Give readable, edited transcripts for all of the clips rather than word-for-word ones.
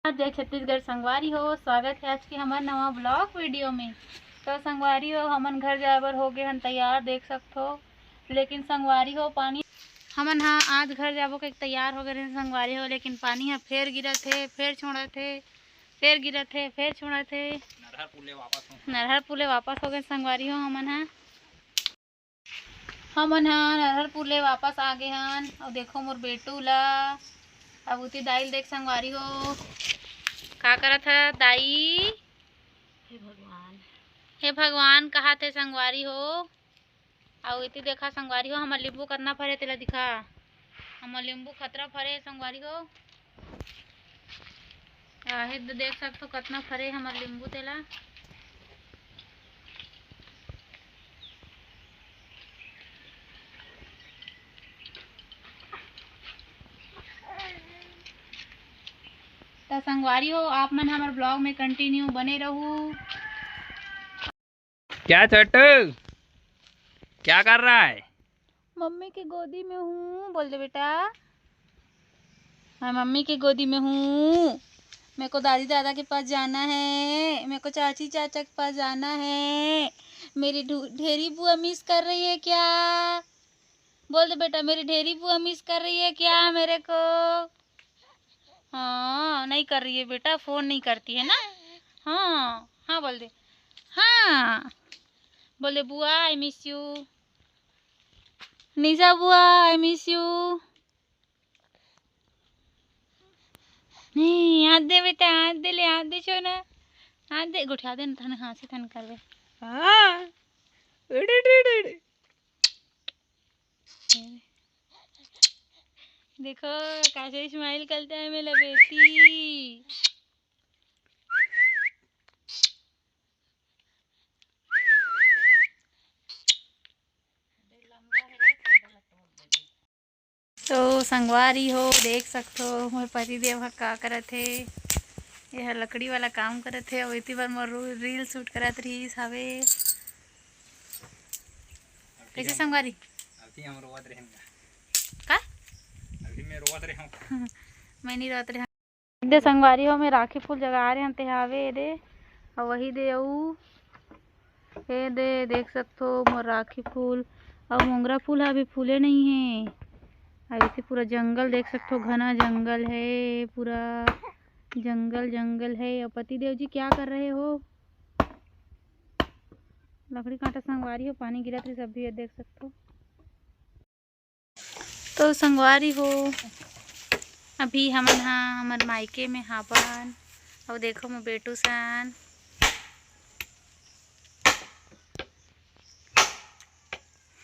जय छत्तीसगढ़ संगवारी हो। स्वागत है आज के हमारे नवा ब्लॉग वीडियो में। तो संगवारी हो हमन घर जाए बर हो गए हन तैयार, देख सकते हो। लेकिन संगवारी हो पानी हमन हाँ आज घर जाबो के तैयार हो गए संगवारी हो, लेकिन पानी है फेर गिरत है, फेर छोड़त है, फेर गिरत है, फेर छोड़त है। नरहर पुले वापस हो गए संगवारी हो। हमन हाँ नरहर पुले वापस आ गए हन। और देखो मोर बेटू ला अब उती दाइल देख संगवारी हो का करत है दाई। हे भगवान कहा थे संगवारी हो। और इति देखा संगवारी हो हमार लींबू कितना फरे तेला दिखा। हमार लींबू खतरा फरे संगवारी हो। आहे देख सकते हो कितना फरे हमार लींबू तेला। तो संगवारी हो आप मन हमारे ब्लॉग में कंटिन्यू बने रहू। क्या छोटू क्या कर रहा है? मम्मी की गोदी में हूँ, बोल दे बेटा। मैं मम्मी की गोदी में हूँ। मेरे को दादी दादा के पास जाना है, मेरे को चाची चाचा के पास जाना है। मेरी ढेरी बुआ मिस कर रही है क्या? बोल दे बेटा, मेरी ढेरी बुआ मिस कर रही है क्या मेरे को? हाँ नहीं कर रही है बेटा, फोन नहीं करती है ना। हाँ हाँ बोल दे। हाँ बोले बुआ आई मिस यू। निशा बुआ आई मिस यू। नहीं हाथ दे बेटा, हाथ दे, ले हाथ दे छोना, हाथ दे, गुठा दे थन हाँसी थन करवे। हाँ उड़े उड़े उड़े उड़े। देखो कैसे स्माइल करता है मेरा बेटी। तो संगवारी हो देख सकते हो मोर पति देव ह का करत है। यह लकड़ी वाला काम करत है और इतनी बार मोर रील शूट करत रही हवे। कैसे संगवारी का मैं नहीं रोत रहे दे संगवारी हो। मैं राखी फूल जगा रहे हैं ते हावे दे और वही दे ये दे देख सकते हो मोर राखी फूल और मोंगरा फूल अभी फूले नहीं है। और इसे पूरा जंगल देख सकते हो, घना जंगल है, पूरा जंगल जंगल है। और पति देव जी क्या कर रहे हो? लकड़ी कांटा संगवारी हो, पानी गिरा थे सब भी देख सकते हो। तो संगवारी हो अभी हमन हाँ हमार मायके में हावन। और देखो मैं बेटू सन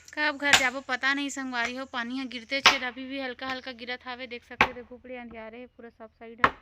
कब घर जाबो पता नहीं संगवारी हो। पानी है गिरते छे, अभी भी हल्का हल्का गिरत हावे देख सकते हो। देखो पूरे अंधियारे पूरा सब साइड है।